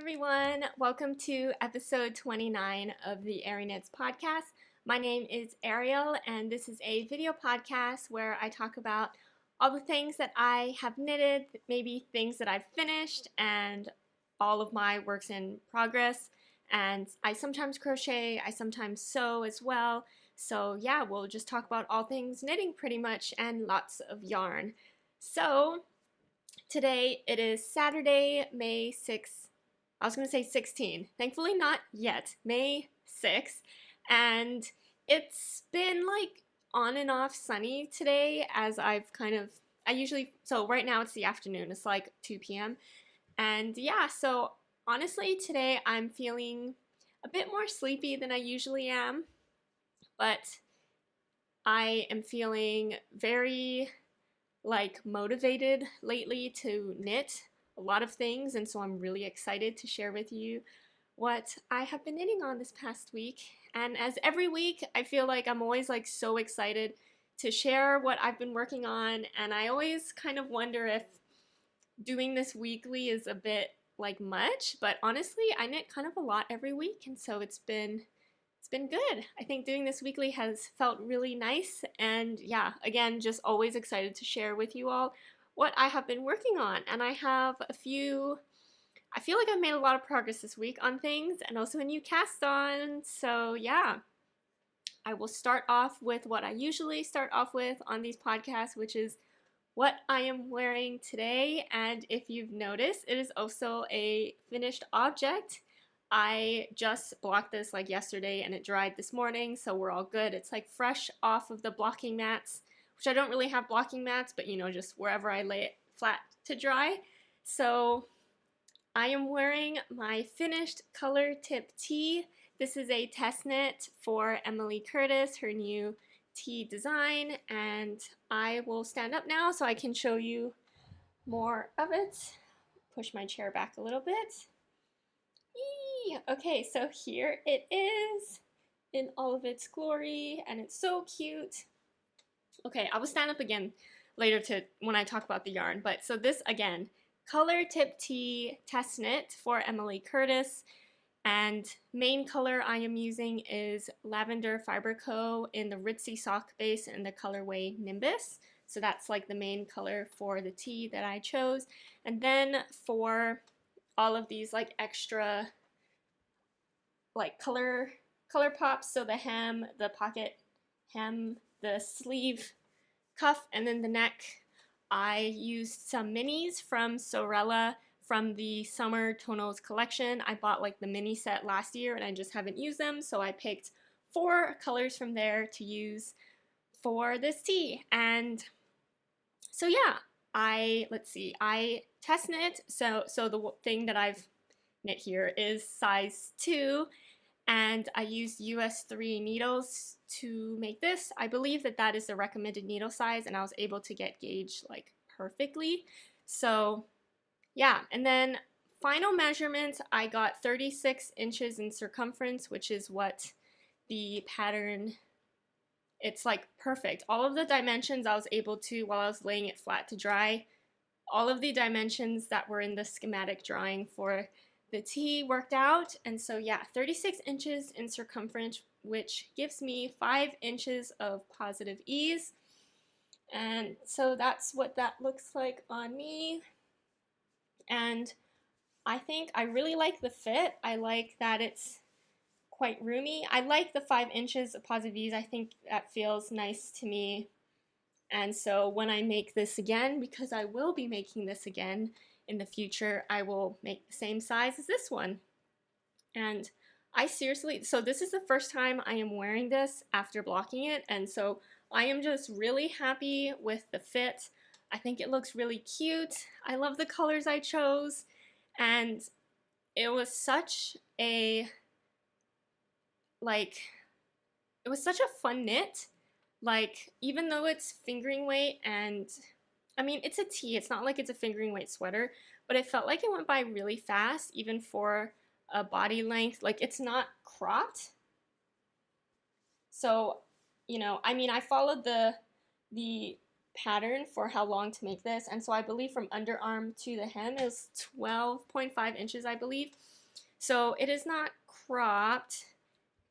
everyone, welcome to episode 29 of the arieknits podcast. My name is Ariel and this is a video podcast where I talk about all the things that I have knitted, maybe things that I've finished, and all of my works in progress. And I sometimes crochet, I sometimes sew as well. So yeah, we'll just talk about all things knitting pretty much and lots of yarn. So today it is Saturday, May 6th. I was going to say 16. Thankfully not yet. May 6th. And it's been like on and off sunny today as so right now it's the afternoon. It's like 2 p.m. And yeah, so honestly today I'm feeling a bit more sleepy than I usually am. But I am feeling very motivated lately to knit a lot of things, and so I'm really excited to share with you what I have been knitting on this past week. And as every week, I feel like I'm always so excited to share what I've been working on, and I always kind of wonder if doing this weekly is a bit much, but honestly I knit kind of a lot every week, and so it's been good. I think doing this weekly has felt really nice, and yeah, again, just always excited to share with you all what I have been working on. And I feel like I've made a lot of progress this week on things, and also a new cast on. So yeah, I will start off with what I usually start off with on these podcasts, which is what I am wearing today. And if you've noticed, it is also a finished object. I just blocked this yesterday and it dried this morning, so we're all good. It's fresh off of the blocking mats, which I don't really have blocking mats, but just wherever I lay it flat to dry. So I am wearing my finished color tip tee. This is a test knit for emweecurt, her new tee design, and I will stand up now so I can show you more of it. Push my chair back a little bit. Okay, so here it is in all of its glory, and it's so cute. Okay, I will stand up again later when I talk about the yarn, but so this again, color tip tee test knit for emweecurt, and main color I am using is Lavender Fiber Co in the Ritzy Sock base in the colorway Nimbus. So that's the main color for the tee that I chose. And then for all of these extra color pops, so the hem, the pocket hem, the sleeve cuff, and then the neck, I used some minis from Sewrella from the summer Tonals collection. I bought the mini set last year and I just haven't used them, so I picked 4 colors from there to use for this tee. And so yeah, I test knit, so the thing that I've knit here is size 2, and I used US 3 needles to make this. I believe that is the recommended needle size, and I was able to get gauged perfectly. So yeah, and then final measurements, I got 36 inches in circumference, which is what the pattern, it's perfect. All of the dimensions I was able to, while I was laying it flat to dry, all of the dimensions that were in the schematic drawing for the tee worked out. And so yeah, 36 inches in circumference, which gives me 5 inches of positive ease. And so that's what that looks like on me. And I think I really like the fit. I like that it's quite roomy. I like the 5 inches of positive ease. I think that feels nice to me. And so when I make this again, because I will be making this again in the future, I will make the same size as this one. And so this is the first time I am wearing this after blocking it, and so I am just really happy with the fit. I think it looks really cute. I love the colors I chose, and it was such a fun knit. Even though it's fingering weight, and I mean it's a tee, it's not like it's a fingering weight sweater, but it felt like it went by really fast even for a body length. It's not cropped. So, I mean, I followed the pattern for how long to make this, and so I believe from underarm to the hem is 12.5 inches, I believe. So it is not cropped,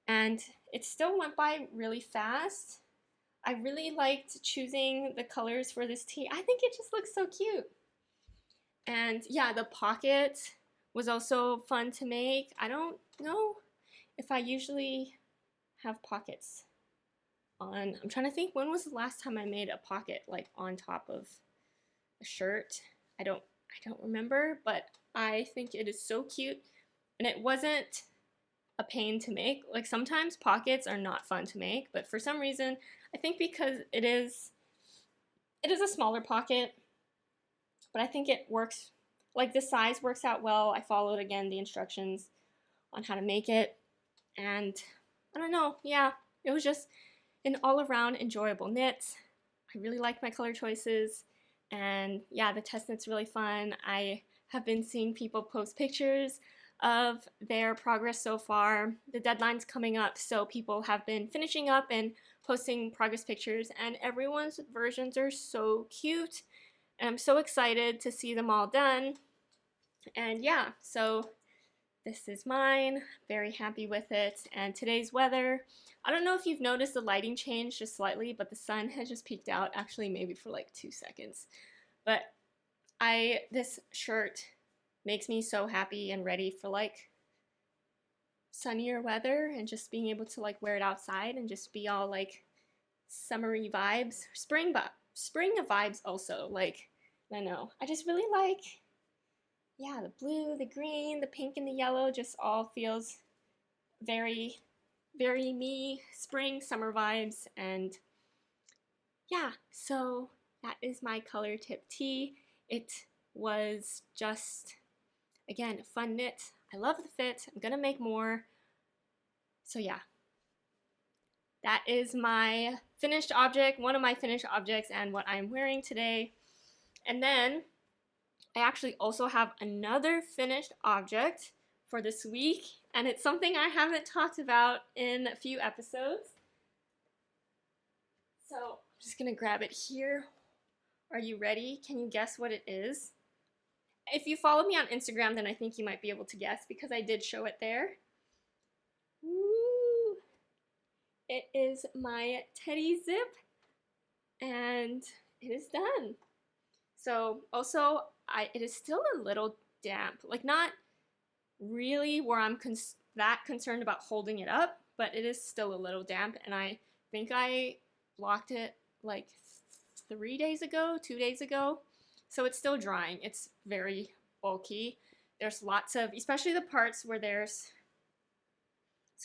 and it still went by really fast. I really liked choosing the colors for this tee. I think it just looks so cute. And yeah, the pocket was also fun to make. I don't know if I usually have pockets on. I'm trying to think, when was the last time I made a pocket like on top of a shirt? I don't remember, but I think it is so cute, and it wasn't a pain to make. Like sometimes pockets are not fun to make, but for some reason, I think because it is a smaller pocket, but I think it works, like the size works out well. I followed again the instructions on how to make it, and I don't know, yeah, it was just an all-around enjoyable knit. I really like my color choices, and yeah, the test knit's really fun. I have been seeing people post pictures of their progress so far. The deadline's coming up, so people have been finishing up and posting progress pictures, and everyone's versions are so cute, and I'm so excited to see them all done. And yeah, so this is mine, very happy with it. And today's weather, I don't know if you've noticed the lighting changed just slightly, but the sun has just peeked out, actually maybe for like 2 seconds. But this shirt makes me so happy and ready for like sunnier weather, and just being able to like wear it outside and just be all like summery vibes, spring vibes also. Like, I don't know, I just really like, yeah, the blue, the green, the pink, and the yellow just all feels very, very me, spring, summer vibes. And yeah, so that is my color tip tee. It was just, again, a fun knit. I love the fit. I'm gonna make more. So yeah, that is my finished object, one of my finished objects, and what I'm wearing today. And then I actually also have another finished object for this week, and it's something I haven't talked about in a few episodes. So I'm just gonna grab it here. Are you ready? Can you guess what it is? If you follow me on Instagram, then I think you might be able to guess, because I did show it there. Woo! It is my teddy zip, and it is done. So also, it is still a little damp, like not really where I'm that concerned about holding it up, but it is still a little damp, and I think I blocked it like 3 days ago, 2 days ago, so it's still drying. It's very bulky. There's lots of, especially the parts where there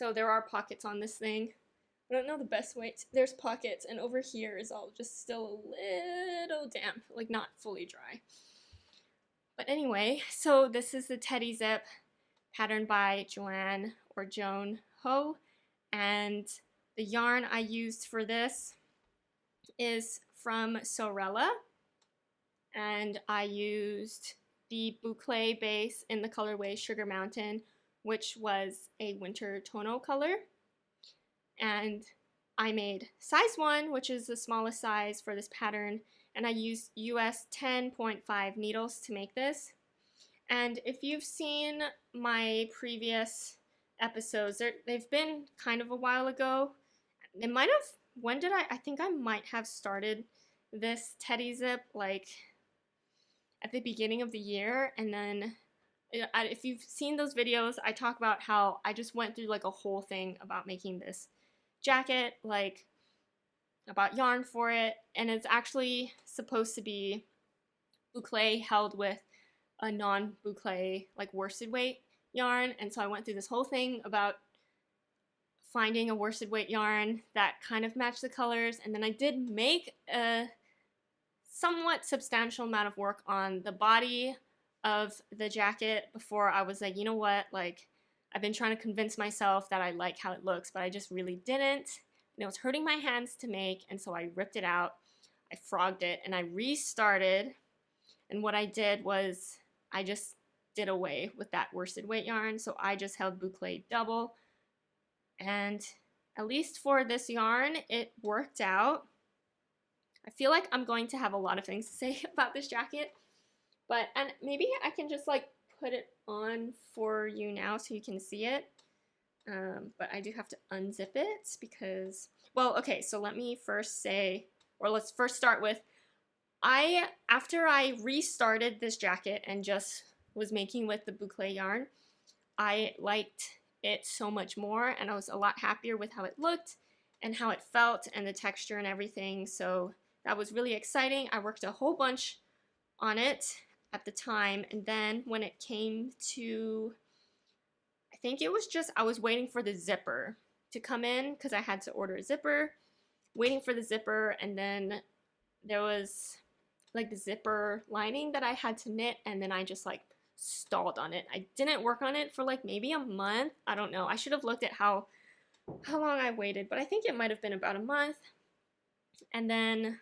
are pockets on this thing. I don't know the best way. There's pockets, and over here is all just still a little damp, like not fully dry. But anyway, so this is the teddy zip patterned by Joan Ho, and the yarn I used for this is from Sewrella, and I used the Boucle base in the colorway Sugar Mountain, which was a winter tonal color. And I made size 1, which is the smallest size for this pattern, and I used US 10.5 needles to make this. And if you've seen my previous episodes, they've been kind of a while ago. It might have, I think I might have started this teddy zip like at the beginning of the year, and then if you've seen those videos, I talk about how I just went through like a whole thing about making this jacket, like about yarn for it, and it's actually supposed to be boucle held with a non-boucle like worsted weight yarn, and so I went through this whole thing about finding a worsted weight yarn that kind of matched the colors, and then I did make a somewhat substantial amount of work on the body of the jacket before I was like, you know what, like I've been trying to convince myself that I like how it looks, but I just really didn't, and it was hurting my hands to make, and so I ripped it out, I frogged it, and I restarted, and what I did was I just did away with that worsted weight yarn, so I just held boucle double, and at least for this yarn, it worked out. I feel like I'm going to have a lot of things to say about this jacket, and maybe I can just like put it on for you now so you can see it. But I do have to unzip it because, well, okay, so let me first say, or let's first start with, after I restarted this jacket and just was making with the Boucle yarn, I liked it so much more, and I was a lot happier with how it looked and how it felt and the texture and everything, so that was really exciting. I worked a whole bunch on it at the time, and then when it came to, I think it was just, I was waiting for the zipper to come in because I had to order a zipper, waiting for the zipper, and then there was like the zipper lining that I had to knit, and then I just like stalled on it. I didn't work on it for like maybe a month. I don't know. I should have looked at how long I waited, but I think it might have been about a month. And then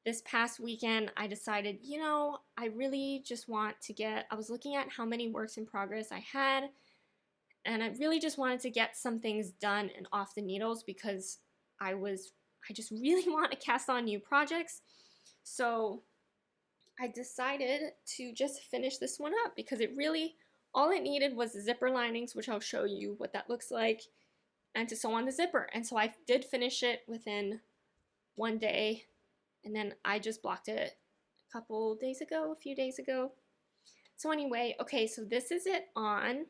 this past weekend, I decided, you know, I really just want to get, I was looking at how many works in progress I had, and I really just wanted to get some things done and off the needles because I just really want to cast on new projects. So I decided to just finish this one up because it really, all it needed was the zipper linings, which I'll show you what that looks like, and to sew on the zipper. And so I did finish it within one day, and then I just blocked it a few days ago. So anyway, okay, so this is it on.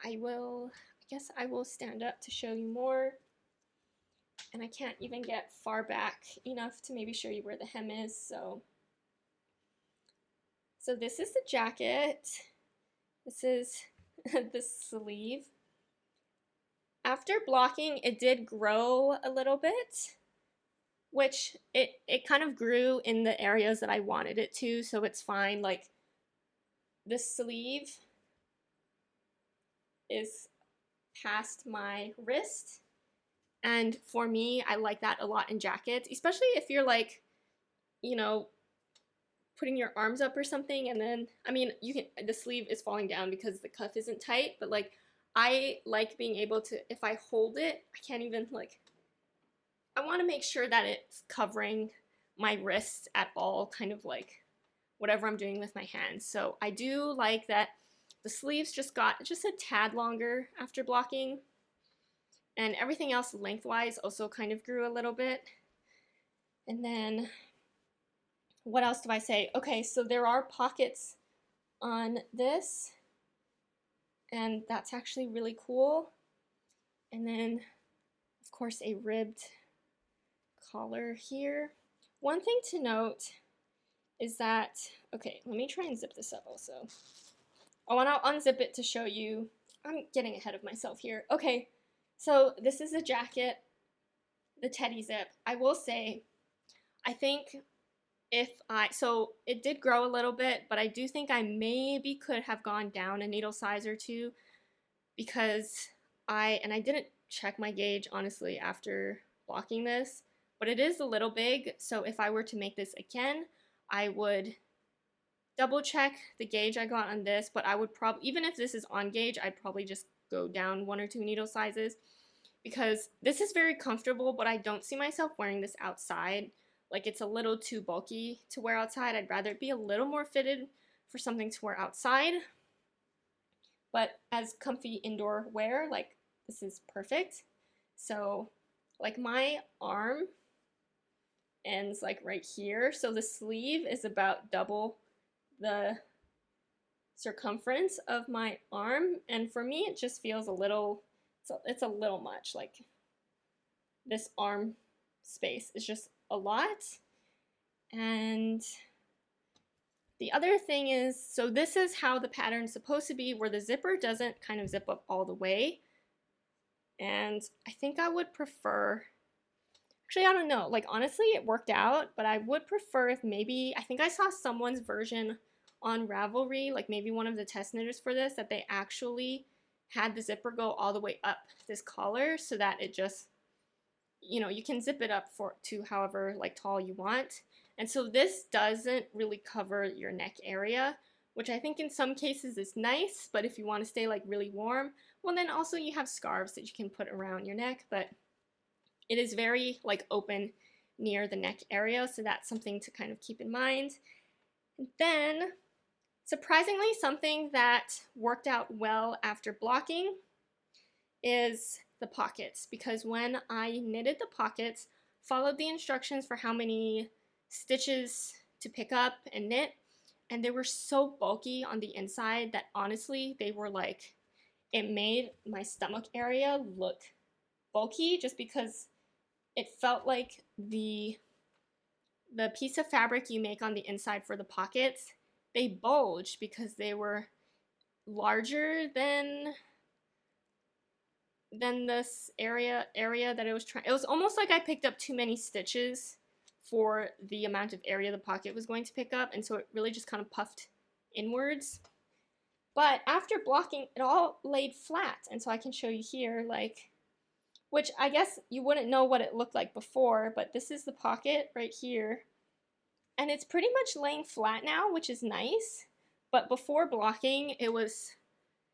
I guess I will stand up to show you more. And I can't even get far back enough to maybe show you where the hem is, so this is the jacket. This is the sleeve. After blocking, it did grow a little bit, which it kind of grew in the areas that I wanted it to, so it's fine. Like, the sleeve is past my wrist, and for me, I like that a lot in jackets, especially if you're like, you know, putting your arms up or something, and then, I mean, the sleeve is falling down because the cuff isn't tight, but like, I like being able to, if I hold it, I can't even like, I want to make sure that it's covering my wrists at all, kind of like whatever I'm doing with my hands. So I do like that the sleeves just got just a tad longer after blocking, and everything else lengthwise also kind of grew a little bit. And then what else do I say? Okay, so there are pockets on this, and that's actually really cool. And then, of course, a ribbed collar here. One thing to note is that, okay, let me try and zip this up also. Oh, and I'll unzip it to show you. I'm getting ahead of myself here. Okay, so this is the jacket, the teddy zip. I will say, I think so it did grow a little bit, but I do think I maybe could have gone down a needle size or two because I didn't check my gauge, honestly, after blocking this, but it is a little big, so if I were to make this again, I would double check the gauge I got on this, but I would probably, even if this is on gauge, I'd probably just go down 1 or 2 needle sizes because this is very comfortable, but I don't see myself wearing this outside. Like, it's a little too bulky to wear outside. I'd rather it be a little more fitted for something to wear outside. But as comfy indoor wear, like, this is perfect. So, like, my arm ends, like, right here. So the sleeve is about double the circumference of my arm. And for me, it just feels a little, it's a little much. Like, this arm space is just a lot. And the other thing is, so this is how the pattern's supposed to be, where the zipper doesn't kind of zip up all the way. And I think I would prefer, actually, I don't know, like, honestly, it worked out, but I would prefer if maybe, I think I saw someone's version on Ravelry, like maybe one of the test knitters for this, that they actually had the zipper go all the way up this collar so that it just, you know, you can zip it up to however like tall you want. And so this doesn't really cover your neck area, which I think in some cases is nice, but if you want to stay like really warm, well, then also you have scarves that you can put around your neck, but it is very like open near the neck area, so that's something to kind of keep in mind. And then, surprisingly, something that worked out well after blocking is the pockets, because when I knitted the pockets, followed the instructions for how many stitches to pick up and knit, and they were so bulky on the inside that honestly they were like, it made my stomach area look bulky just because it felt like the piece of fabric you make on the inside for the pockets, they bulged because they were larger than this area that it was trying. It was almost like I picked up too many stitches for the amount of area the pocket was going to pick up, and so it really just kind of puffed inwards. But after blocking, it all laid flat, and so I can show you here, like, which I guess you wouldn't know what it looked like before, but this is the pocket right here, and it's pretty much laying flat now, which is nice. But before blocking, it was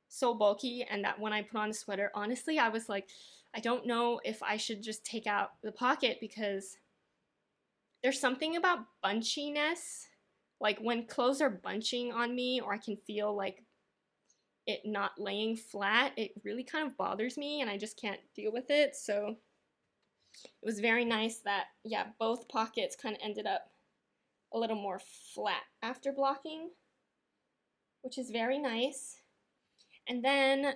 so bulky, and that when I put on the sweater, honestly, I was like, I don't know if I should just take out the pocket, because there's something about bunchiness, like when clothes are bunching on me, or I can feel like it not laying flat, it really kind of bothers me and I just can't deal with it. So it was very nice that, yeah, both pockets kind of ended up a little more flat after blocking, which is very nice. And then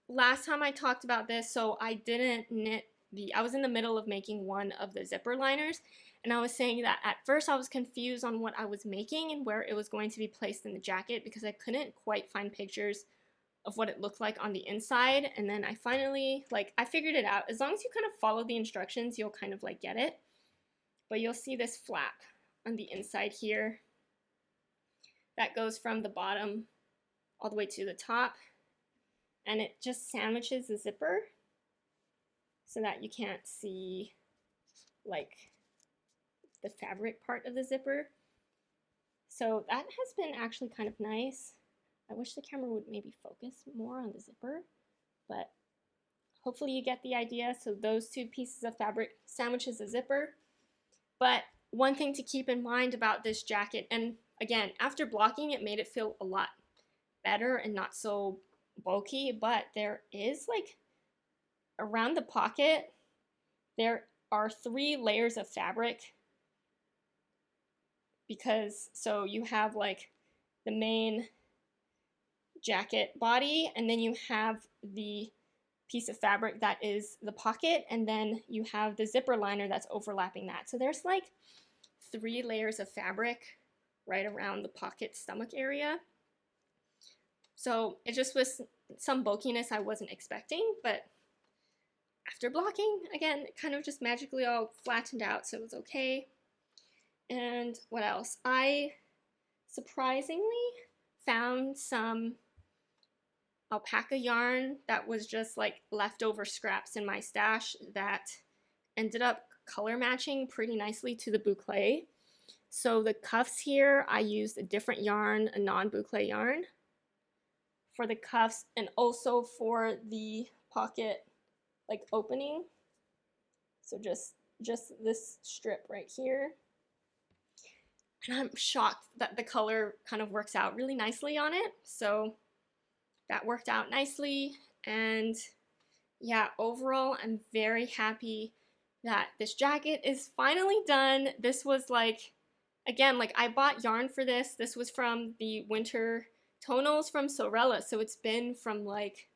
last time I talked about this, so I didn't knit I was in the middle of making one of the zipper liners, and I was saying that at first I was confused on what I was making and where it was going to be placed in the jacket, because I couldn't quite find pictures of what it looked like on the inside. And then I finally, like, I figured it out. As long as you kind of follow the instructions, you'll kind of like get it. But you'll see this flap on the inside here that goes from the bottom all the way to the top, and it just sandwiches the zipper so that you can't see like the fabric part of the zipper. So that has been actually kind of nice. I wish the camera would maybe focus more on the zipper, but hopefully you get the idea. So those two pieces of fabric sandwiches the zipper. But one thing to keep in mind about this jacket, and again, after blocking, it made it feel a lot better and not so bulky, but there is, like, around the pocket, there are 3 layers of fabric, because so you have like the main jacket body, and then you have the piece of fabric that is the pocket, and then you have the zipper liner that's overlapping that. So there's like 3 layers of fabric right around the pocket stomach area. So it just was some bulkiness I wasn't expecting, but after blocking, again, it kind of just magically all flattened out, so it was okay. And what else? I surprisingly found some alpaca yarn that was just like leftover scraps in my stash that ended up color matching pretty nicely to the boucle. So the cuffs here, I used a different yarn, a non-boucle yarn for the cuffs, and also for the pocket like opening. So just this strip right here. And I'm shocked that the color kind of works out really nicely on it. So that worked out nicely. And yeah, overall, I'm very happy that this jacket is finally done. This was like, again, like I bought yarn for this. This was from the winter Tonals from Sewrella. So it's been from like,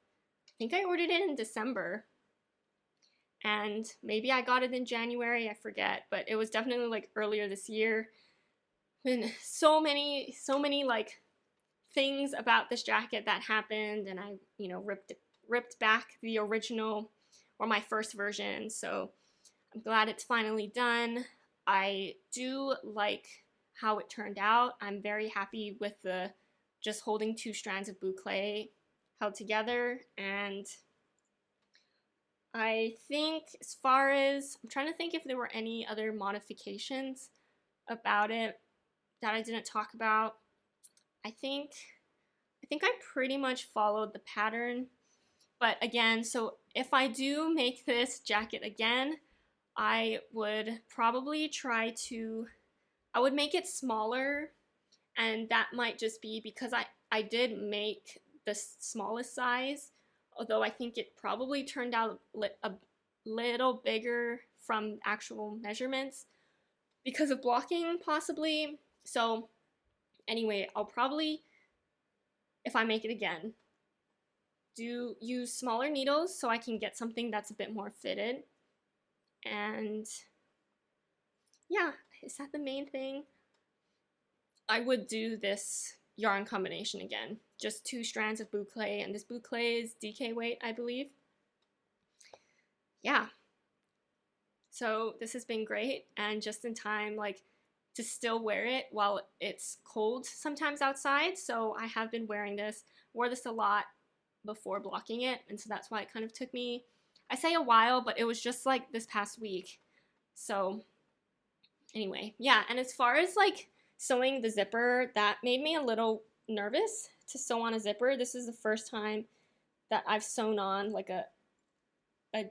I think I ordered it in December. And maybe I got it in January, I forget. But it was definitely like earlier this year. Been so many like things about this jacket that happened, and I, you know, ripped back the original, or my first version. So I'm glad it's finally done. I do like how it turned out. I'm very happy with the just holding 2 strands of boucle held together. And I think, as far as, I'm trying to think if there were any other modifications about it that I didn't talk about. I think I pretty much followed the pattern. But again, so if I do make this jacket again, I would probably I would make it smaller, and that might just be because I did make the smallest size, although I think it probably turned out a little bigger from actual measurements because of blocking, possibly. So anyway, I'll probably, if I make it again, use smaller needles so I can get something that's a bit more fitted. And yeah, is that the main thing? I would do this yarn combination again. Just 2 strands of boucle, and this boucle is DK weight, I believe. Yeah. So this has been great, and just in time, like, to still wear it while it's cold sometimes outside. So I have been wearing this, wore this a lot before blocking it, and so that's why it kind of took me, I say a while, but it was just like this past week. So anyway, yeah. And as far as like sewing the zipper, that made me a little nervous to sew on a zipper. This is the first time that I've sewn on like a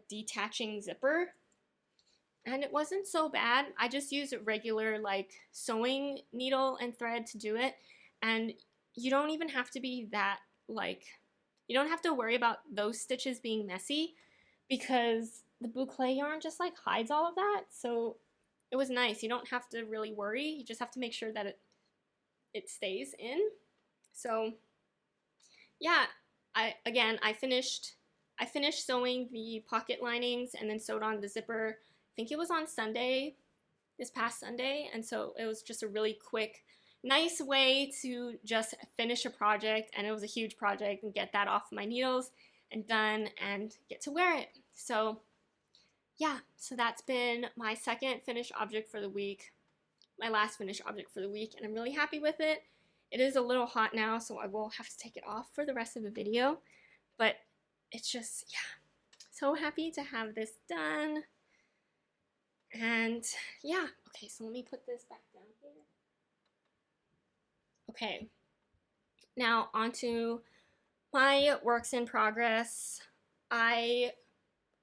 detaching zipper, and it wasn't so bad. I just used a regular like sewing needle and thread to do it, and you don't even have to be that like, you don't have to worry about those stitches being messy because the boucle yarn just like hides all of that. So it was nice. You don't have to really worry. You just have to make sure that it stays in. So yeah, I finished sewing the pocket linings and then sewed on the zipper. I think it was on Sunday, this past Sunday, and so it was just a really quick, nice way to just finish a project, and it was a huge project, and get that off my needles and done and get to wear it. So yeah, so that's been my second finished object for the week, my last finished object for the week, and I'm really happy with it. It is a little hot now, so I will have to take it off for the rest of the video, but it's just, yeah, so happy to have this done. And yeah, okay, so let me put this back down here. Okay, now onto my works in progress. I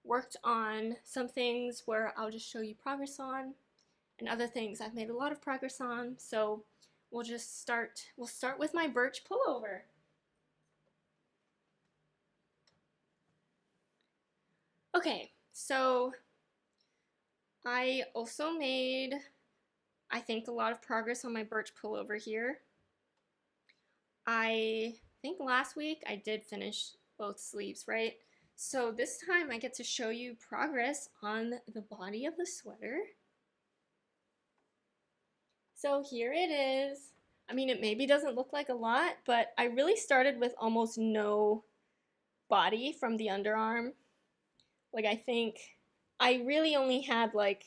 worked on some things where I'll just show you progress on, and other things I've made a lot of progress on. So we'll start with my Birch Pullover. Okay, so I also made, I think, a lot of progress on my Birch Pullover here. I think last week I did finish both sleeves, right? So this time I get to show you progress on the body of the sweater. So here it is. I mean, it maybe doesn't look like a lot, but I really started with almost no body from the underarm. Like, I think I really only had like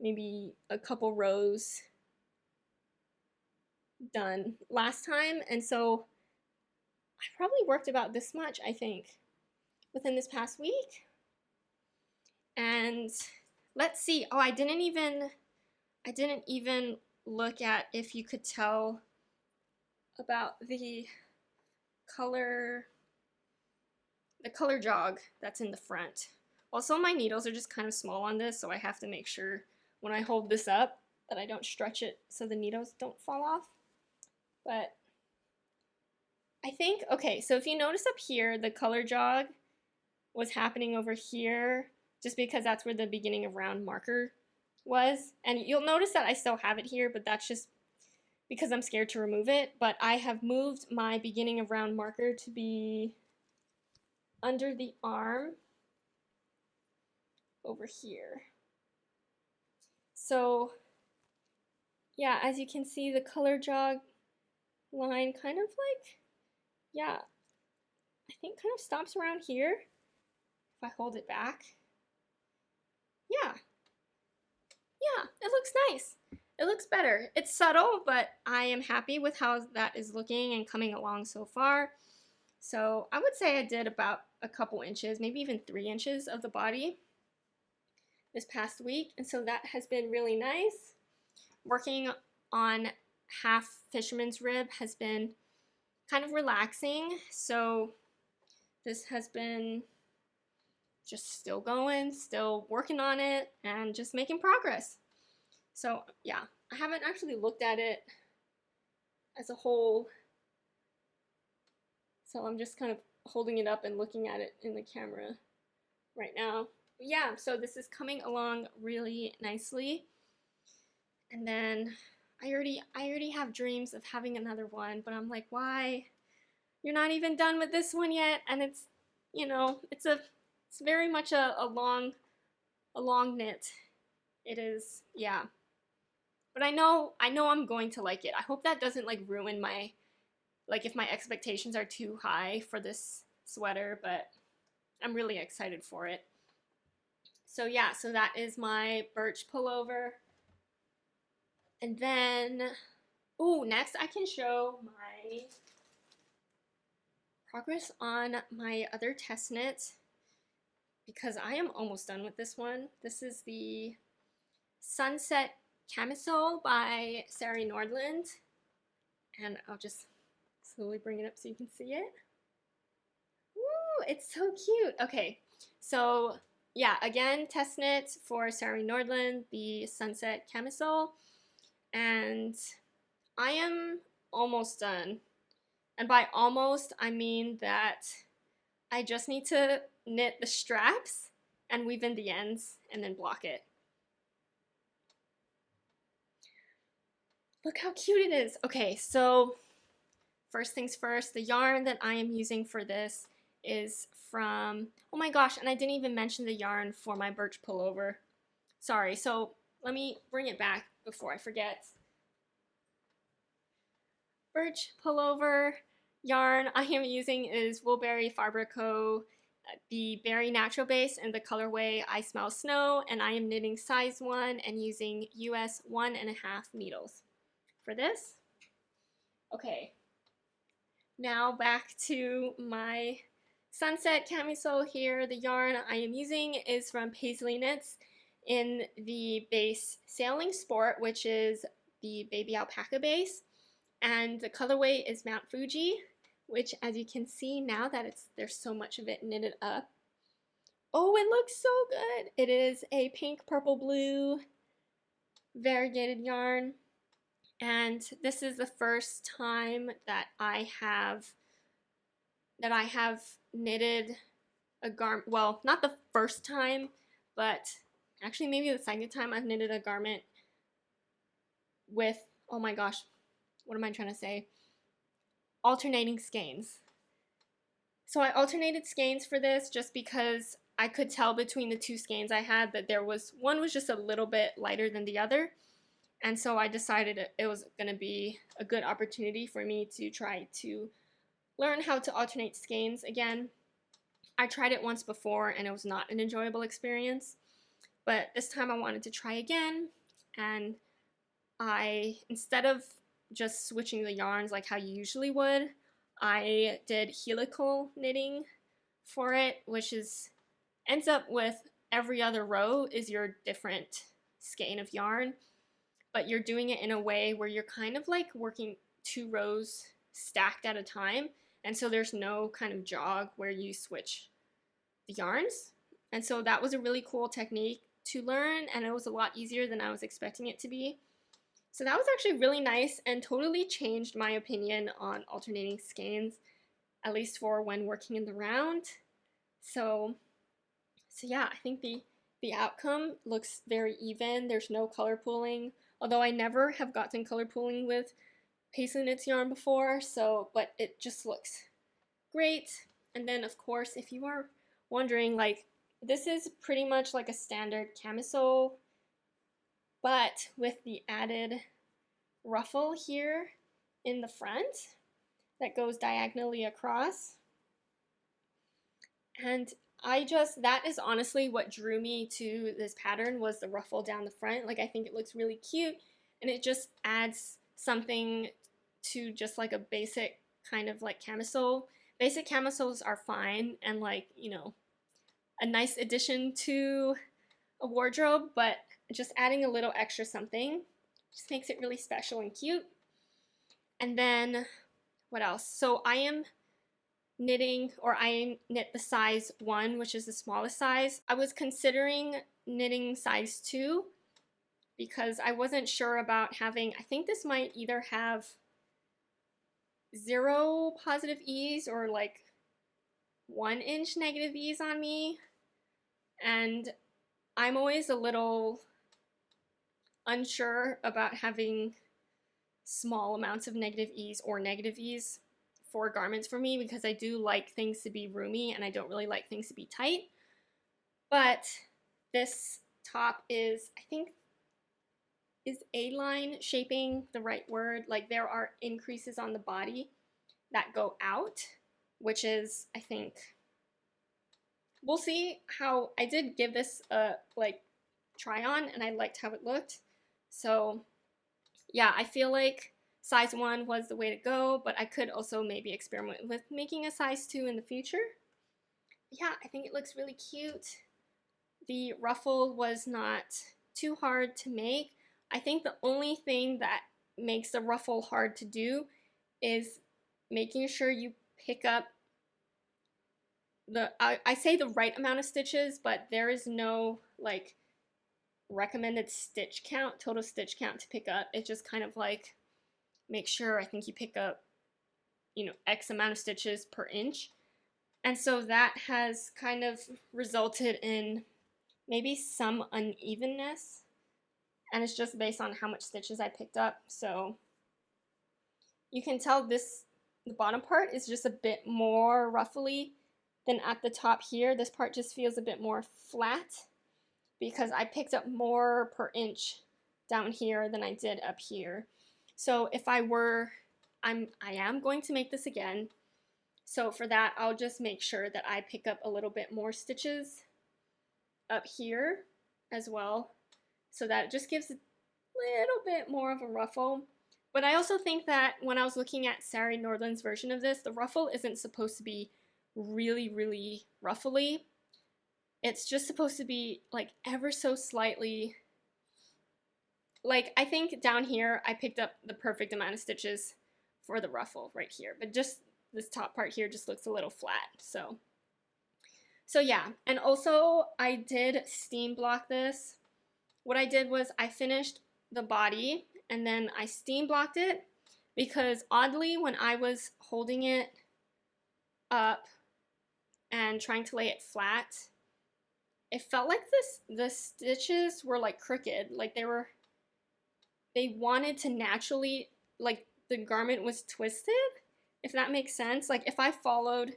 maybe a couple rows done last time, and so I probably worked about this much, I think, within this past week. And let's see. Oh, I didn't even look at if you could tell about the color jog that's in the front. Also, my needles are just kind of small on this, so I have to make sure when I hold this up that I don't stretch it so the needles don't fall off. But I think, okay, so if you notice up here, the color jog was happening over here just because that's where the beginning of round marker was. And you'll notice that I still have it here, but that's just because I'm scared to remove it. But I have moved my beginning of round marker to be under the arm over here. So yeah, as you can see, the color jog line kind of like, yeah, I think kind of stops around here if I hold it back. Yeah, it looks nice. It looks better. It's subtle, but I am happy with how that is looking and coming along so far. So I would say I did about a couple inches, maybe even 3 inches of the body this past week, and so that has been really nice. Working on half fisherman's rib has been kind of relaxing, so this has been just still going, still working on it, and just making progress. So yeah, I haven't actually looked at it as a whole, so I'm just kind of holding it up and looking at it in the camera right now. But yeah, so this is coming along really nicely. And then I already have dreams of having another one, but I'm like, why? You're not even done with this one yet, and it's, you know, it's very much a long knit. It is, yeah. But I know I'm going to like it. I hope that doesn't like ruin my, like if my expectations are too high for this sweater, but I'm really excited for it. So yeah, so that is my Birch Pullover. And then, ooh, next I can show my progress on my other test knit, because I am almost done with this one. This is the Sunset Camisole by Sari Nordlund, and I'll just slowly bring it up so you can see it. Woo, it's so cute. Okay, so yeah, again, test knit for Sari Nordlund, the Sunset Camisole, and I am almost done. And by almost, I mean that I just need to knit the straps and weave in the ends and then block it. Look how cute it is. Okay, so first things first, the yarn that I am using for this is from, oh my gosh, and I didn't even mention the yarn for my Birch Pullover. Sorry, so let me bring it back before I forget. Birch Pullover yarn I am using is Woolberry Fiber Co, the Berry Natural Base in the colorway I Smell Snow, and I am knitting size 1 and using US 1.5 needles for this. Okay, now back to my Sunset Camisole here. The yarn I am using is from pasleyknits in the base Sailing Sport, which is the baby alpaca base, and the colorway is Mount Fuji, which, as you can see now that there's so much of it knitted up. Oh, it looks so good. It is a pink, purple, blue variegated yarn, and this is the first time that I have knitted a garment. Well, not the first time, but actually maybe the second time I've knitted a garment with, oh my gosh, what am I trying to say? Alternating skeins. So I alternated skeins for this just because I could tell between the two skeins I had that one was just a little bit lighter than the other, and so I decided it was going to be a good opportunity for me to try to learn how to alternate skeins again. I tried it once before and it was not an enjoyable experience, but this time I wanted to try again, and instead of just switching the yarns like how you usually would, I did helical knitting for it, which ends up with every other row is your different skein of yarn, but you're doing it in a way where you're kind of like working 2 rows stacked at a time, and so there's no kind of jog where you switch the yarns. And so that was a really cool technique to learn, and it was a lot easier than I was expecting it to be. So that was actually really nice and totally changed my opinion on alternating skeins, at least for when working in the round. So yeah, I think the outcome looks very even. There's no color pooling, although I never have gotten color pooling with pasleyknits yarn before, but it just looks great. And then of course, if you are wondering, like, this is pretty much like a standard camisole, but with the added ruffle here in the front that goes diagonally across. And that is honestly what drew me to this pattern, was the ruffle down the front. Like, I think it looks really cute, and it just adds something to just like a basic kind of like camisole. Basic camisoles are fine and, like, you know, a nice addition to a wardrobe, but just adding a little extra something just makes it really special and cute. And then what else? So I am knitting, or I knit the size 1, which is the smallest size. I was considering knitting size 2 because I wasn't sure about having, I think this might either have 0 positive ease or like 1 inch negative ease on me, and I'm always a little unsure about having small amounts of negative ease or negative ease for garments for me, because I do like things to be roomy and I don't really like things to be tight. But this top is, I think, is A-line shaping the right word? Like, there are increases on the body that go out, which is, I think, we'll see how, I did give this a like try on and I liked how it looked. So yeah, I feel like size 1 was the way to go, but I could also maybe experiment with making a size 2 in the future. Yeah, I think it looks really cute. The ruffle was not too hard to make. I think the only thing that makes the ruffle hard to do is making sure you pick up the, I say the right amount of stitches, but there is no like recommended stitch count, total stitch count to pick up. It's just kind of like, make sure, I think you pick up, you know, X amount of stitches per inch. And so that has kind of resulted in maybe some unevenness, and it's just based on how much stitches I picked up. So you can tell this, the bottom part is just a bit more ruffly than at the top here. This part just feels a bit more flat because I picked up more per inch down here than I did up here. So if I were, I am going to make this again. So for that, I'll just make sure that I pick up a little bit more stitches up here as well, so that it just gives a little bit more of a ruffle. But I also think that when I was looking at Sari Nordlund's version of this, the ruffle isn't supposed to be really, really ruffly. It's just supposed to be like ever so slightly, like I think down here I picked up the perfect amount of stitches for the ruffle right here, but just this top part here just looks a little flat. So yeah, and also I did steam block this. What I did was I finished the body and then I steam blocked it, because oddly when I was holding it up and trying to lay it flat, it felt like the stitches were like crooked, like they wanted to naturally, like the garment was twisted, if that makes sense. Like if I followed,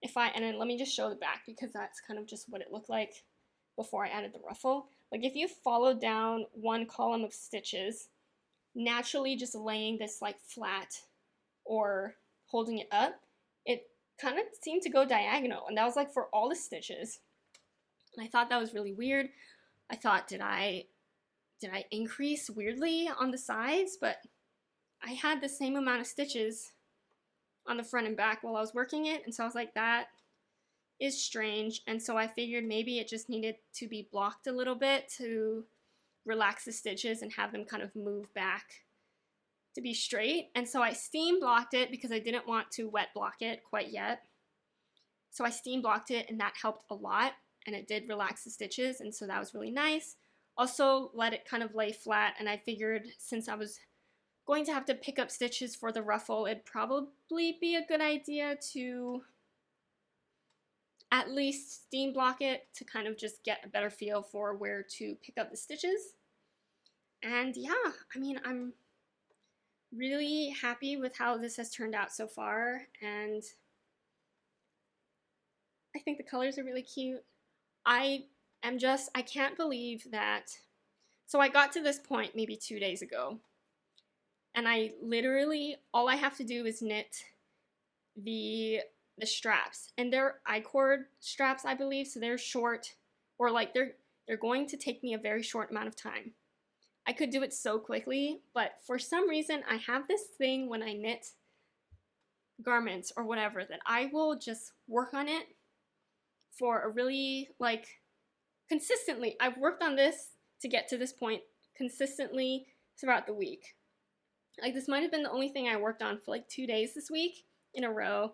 and then let me just show the back, because that's kind of just what it looked like before I added the ruffle. Like if you follow down one column of stitches, naturally just laying this like flat or holding it up, it kind of seemed to go diagonal, and that was like for all the stitches. And I thought that was really weird. I thought, did I increase weirdly on the sides? But I had the same amount of stitches on the front and back while I was working it, and so I was like, that is strange. And so I figured maybe it just needed to be blocked a little bit to relax the stitches and have them kind of move back to be straight. And so I steam blocked it because I didn't want to wet block it quite yet. So I steam blocked it, and that helped a lot, and it did relax the stitches, and so that was really nice. Also let it kind of lay flat, and I figured since I was going to have to pick up stitches for the ruffle, it'd probably be a good idea to at least steam block it to kind of just get a better feel for where to pick up the stitches. And yeah, I mean, I'm really happy with how this has turned out so far, and I think the colors are really cute. I can't believe that. So I got to this point maybe 2 days ago, and I literally, all I have to do is knit the straps, and they're I-cord straps, I believe, so they're short, or like they're going to take me a very short amount of time. I could do it so quickly, but for some reason I have this thing when I knit garments or whatever that I will just work on it for a really, like, consistently. I've worked on this to get to this point consistently throughout the week. Like, this might have been the only thing I worked on for like 2 days this week in a row,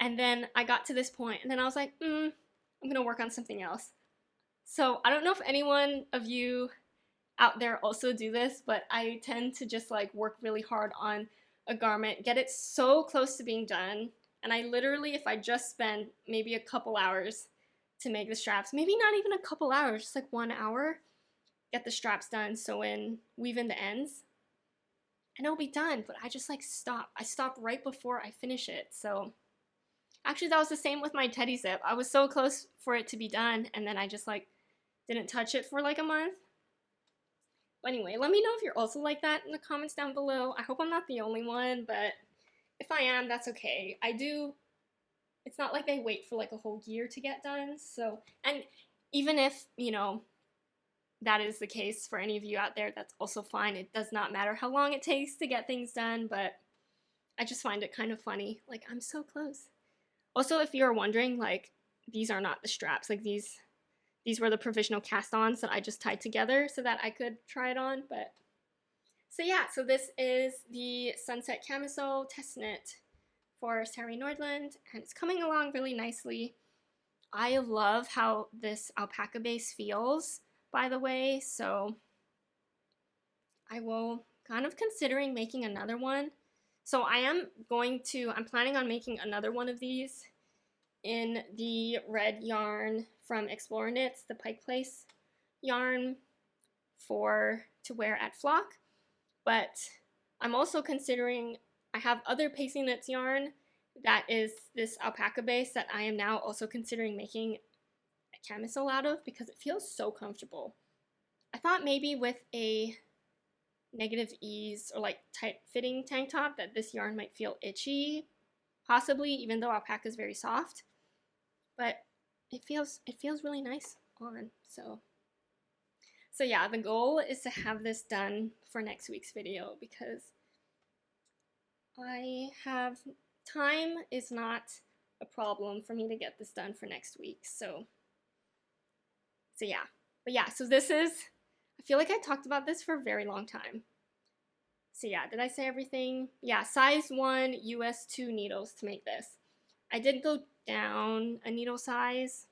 And then I got to this point, and then I was like, I'm gonna work on something else. So I don't know if anyone of you out there also do this, but I tend to just like work really hard on a garment, get it so close to being done, and I literally, if I just spend maybe a couple hours to make the straps, maybe not even a couple hours, just like 1 hour, get the straps done, sew in, weave in the ends, and it'll be done. But I just like stop. I stop right before I finish it. So actually that was the same with my teddy zip. I was so close for it to be done, and then I just like didn't touch it for like a month. But anyway, let me know if you're also like that in the comments down below. I hope I'm not the only one, but if I am, that's okay. It's not like I wait for like a whole year to get done. So, and even if, you know, that is the case for any of you out there, that's also fine. It does not matter how long it takes to get things done, but I just find it kind of funny. Like, I'm so close. Also, if you're wondering, like, these are not the straps. Like, these were the provisional cast-ons that I just tied together so that I could try it on. But so yeah, so this is the Sunset Camisole test knit for Sari Nordlund, and it's coming along really nicely. I love how this alpaca base feels, by the way, so I will kind of considering making another one. So I'm planning on making another one of these in the red yarn from Explorer Knits, the Pike Place yarn to wear at Flock. But I'm also considering, I have other Paisley Knits yarn that is this alpaca base that I am now also considering making a camisole out of because it feels so comfortable. I thought maybe with a negative ease or like tight fitting tank top that this yarn might feel itchy, possibly, even though alpaca is very soft. But it feels really nice on. So yeah, the goal is to have this done for next week's video because time is not a problem for me to get this done for next week. So yeah. But yeah, so this is, I feel like I talked about this for a very long time. So yeah, did I say everything? Yeah, size 1 US 2 needles to make this. I did go down a needle size,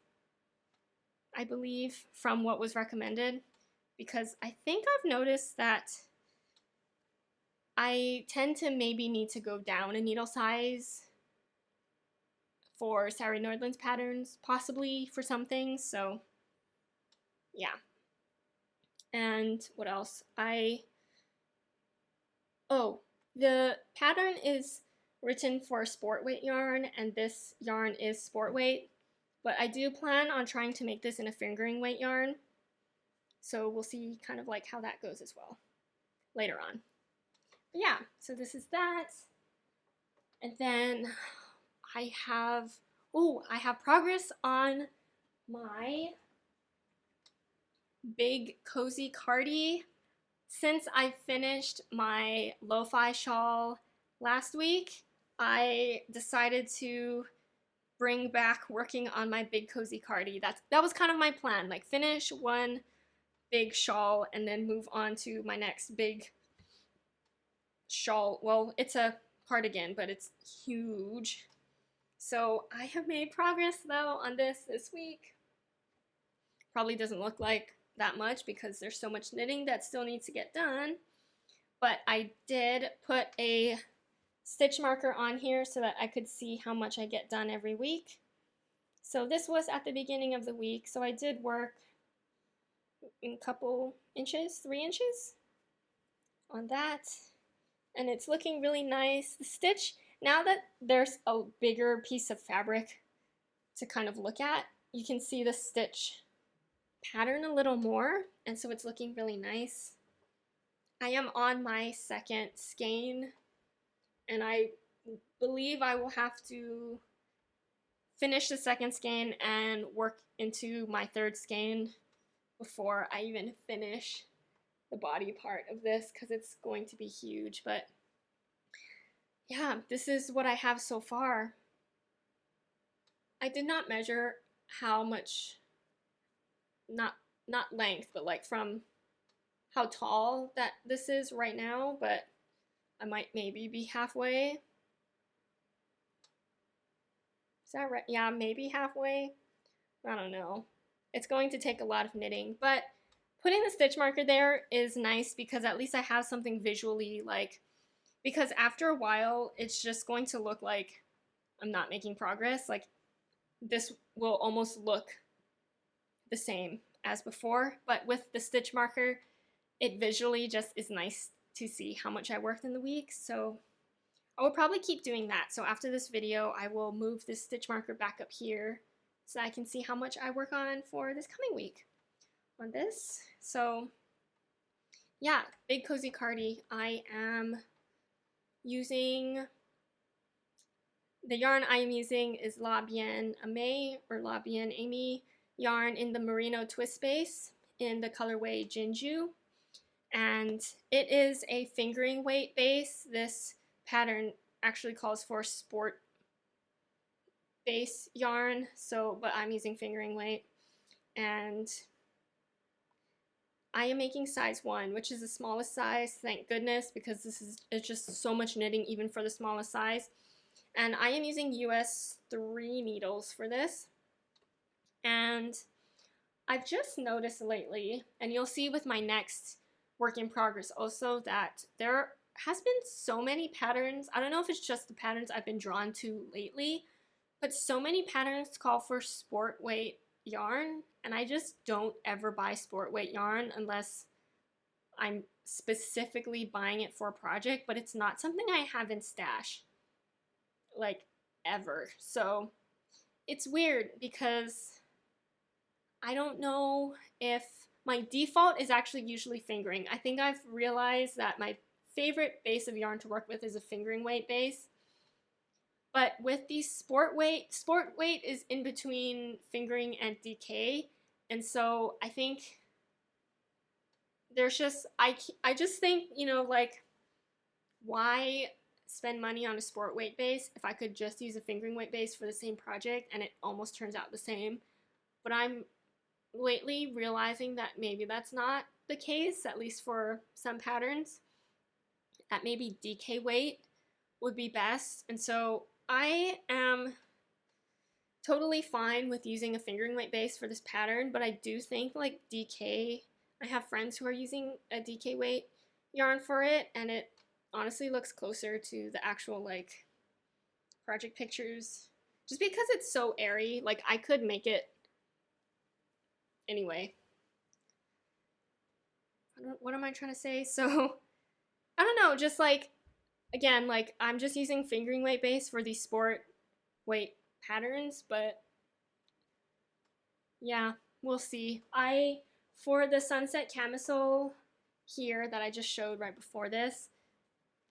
I believe, from what was recommended, because I think I've noticed that I tend to maybe need to go down a needle size for Sari Nordlund's patterns, possibly for some things, so yeah. And what else? The pattern is written for sport weight yarn, and this yarn is sport weight, but I do plan on trying to make this in a fingering weight yarn, so we'll see kind of like how that goes as well later on. But yeah, so this is that, and then I have progress on my big Cozy Cardi. Since I finished my lo-fi shawl last week, I decided to bring back working on my big Cozy Cardi. That was kind of my plan, like finish one big shawl and then move on to my next big shawl. Well, it's a cardigan, but it's huge. So I have made progress though on this week. Probably doesn't look like that much because there's so much knitting that still needs to get done, but I did put a stitch marker on here so that I could see how much I get done every week. So this was at the beginning of the week, so I did work in a couple inches, 3 inches on that, and it's looking really nice. The stitch, now that there's a bigger piece of fabric to kind of look at, you can see the stitch pattern a little more, and so it's looking really nice. I am on my second skein, and I believe I will have to finish the second skein and work into my third skein before I even finish the body part of this because it's going to be huge. But yeah, this is what I have so far. I did not measure how much, not length, but like from how tall that this is right now, but I might maybe be halfway. Is that right? Yeah, maybe halfway. I don't know. It's going to take a lot of knitting, but putting the stitch marker there is nice because at least I have something visually, like, because after a while it's just going to look like I'm not making progress. Like, this will almost look the same as before, but with the stitch marker, it visually just is nice to see how much I worked in the week. So I will probably keep doing that. So after this video, I will move this stitch marker back up here so I can see how much I work on for this coming week on this. So yeah, big Cozy Cardi. I am using, the yarn I am using is Bien Aimee or Bien Aimee yarn in the Merino Twist base in the colorway Jinju. And it is a fingering weight base. This pattern actually calls for sport base yarn, so but I'm using fingering weight, and I am making size 1, which is the smallest size, thank goodness, because it's just so much knitting even for the smallest size. And I am using US 3 needles for this. And I've just noticed lately, and you'll see with my next work in progress also, that there has been so many patterns. I don't know if it's just the patterns I've been drawn to lately, but so many patterns call for sport weight yarn, and I just don't ever buy sport weight yarn unless I'm specifically buying it for a project, but it's not something I have in stash, like, ever. So it's weird because I don't know if my default is actually usually fingering. I think I've realized that my favorite base of yarn to work with is a fingering weight base. But with the sport weight is in between fingering and DK. And so I think there's just, I just think, you know, like, why spend money on a sport weight base if I could just use a fingering weight base for the same project and it almost turns out the same. But I'm lately realizing that maybe that's not the case, at least for some patterns, that maybe DK weight would be best. And so I am totally fine with using a fingering weight base for this pattern, but I do think, like, DK, I have friends who are using a DK weight yarn for it, and it honestly looks closer to the actual, like, project pictures, just because it's so airy. Like, I could make it anyway. What am I trying to say? So I don't know, just like, again, like, I'm just using fingering weight base for these sport weight patterns, but yeah, we'll see. For the sunset camisole here that I just showed right before this,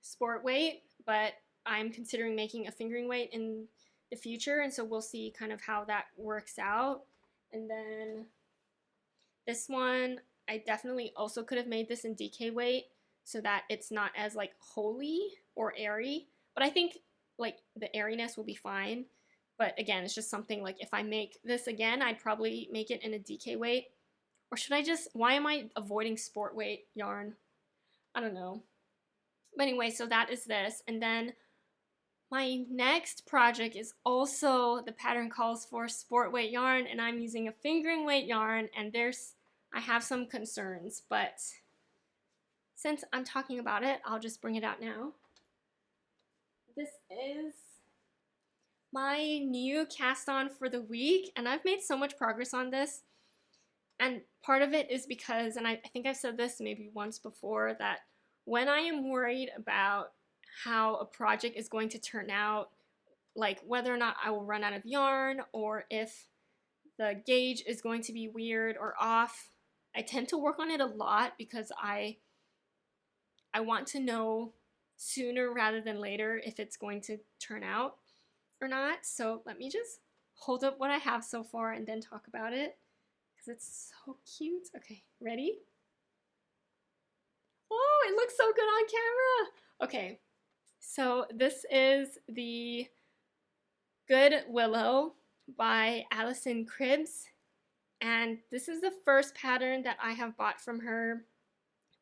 sport weight, but I'm considering making a fingering weight in the future, and so we'll see kind of how that works out. And then this one, I definitely also could have made this in DK weight so that it's not as, like, holy or airy, but I think, like, the airiness will be fine. But again, it's just something, like, if I make this again, I'd probably make it in a DK weight. Or should I just, why am I avoiding sport weight yarn? I don't know. But anyway, so that is this. And then my next project is also, the pattern calls for sport weight yarn, and I'm using a fingering weight yarn, and I have some concerns, but since I'm talking about it, I'll just bring it out now. This is my new cast on for the week, and I've made so much progress on this. And part of it is because, and I think I've said this maybe once before, that when I am worried about how a project is going to turn out, like whether or not I will run out of yarn or if the gauge is going to be weird or off, I tend to work on it a lot because I want to know sooner rather than later if it's going to turn out or not. So let me just hold up what I have so far and then talk about it because it's so cute. Okay, ready? Oh, it looks so good on camera. Okay, so this is the Good Willow by Allison Cribbs, and this is the first pattern that I have bought from her.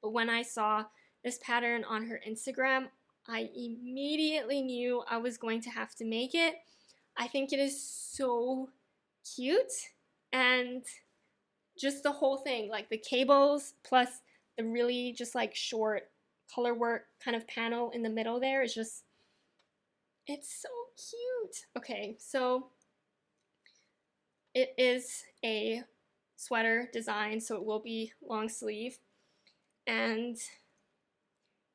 But when I saw this pattern on her Instagram, I immediately knew I was going to have to make it. I think it is so cute, and just the whole thing, like the cables plus the really just like short color work kind of panel in the middle there is just, it's so cute. Okay, so it is a sweater design, so it will be long sleeve. And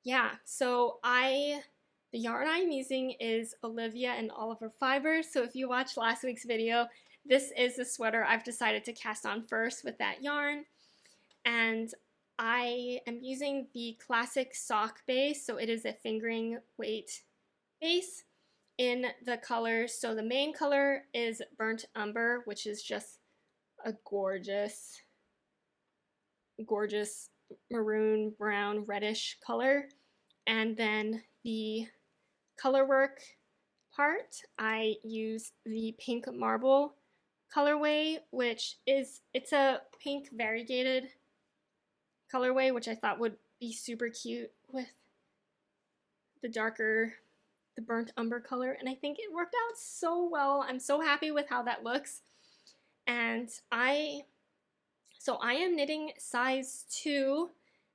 yeah, so the yarn I'm using is Olivia and Oliver Fibers. So if you watched last week's video, this is the sweater I've decided to cast on first with that yarn. And I am using the classic sock base, so it is a fingering weight base in the colors. So the main color is Burnt Umber, which is just a gorgeous, gorgeous maroon, brown, reddish color. And then the color work part, I use the Pink Marble colorway, which is, it's a pink variegated colorway, which I thought would be super cute with the darker, the burnt umber color, and I think it worked out so well. I'm so happy with how that looks. And I am knitting size 2,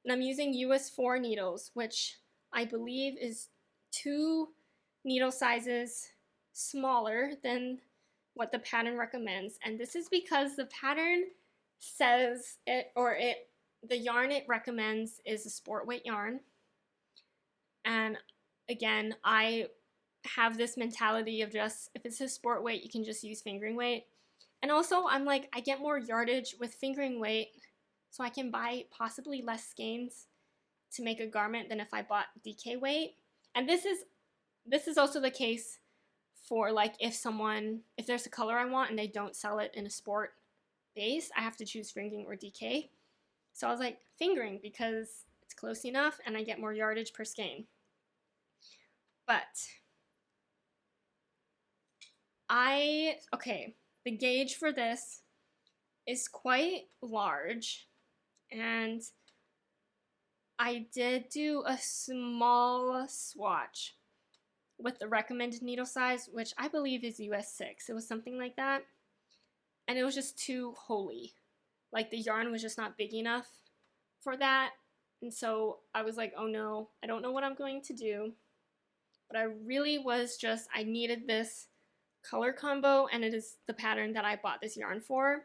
and I'm using US 4 needles, which I believe is 2 needle sizes smaller than what the pattern recommends. And this is because the pattern says the yarn it recommends is a sport weight yarn. And again, I have this mentality of just, if it's a sport weight, you can just use fingering weight. And also, I'm like, I get more yardage with fingering weight, so I can buy possibly less skeins to make a garment than if I bought DK weight. And this is also the case for like if there's a color I want and they don't sell it in a sport base, I have to choose fingering or DK. So I was like, fingering, because it's close enough and I get more yardage per skein. But the gauge for this is quite large, and I did do a small swatch with the recommended needle size, which I believe is US 6. It was something like that. And it was just too holy. Like the yarn was just not big enough for that. And so I was like, oh no, I don't know what I'm going to do. But I really was just, I needed this color combo, and it is the pattern that I bought this yarn for.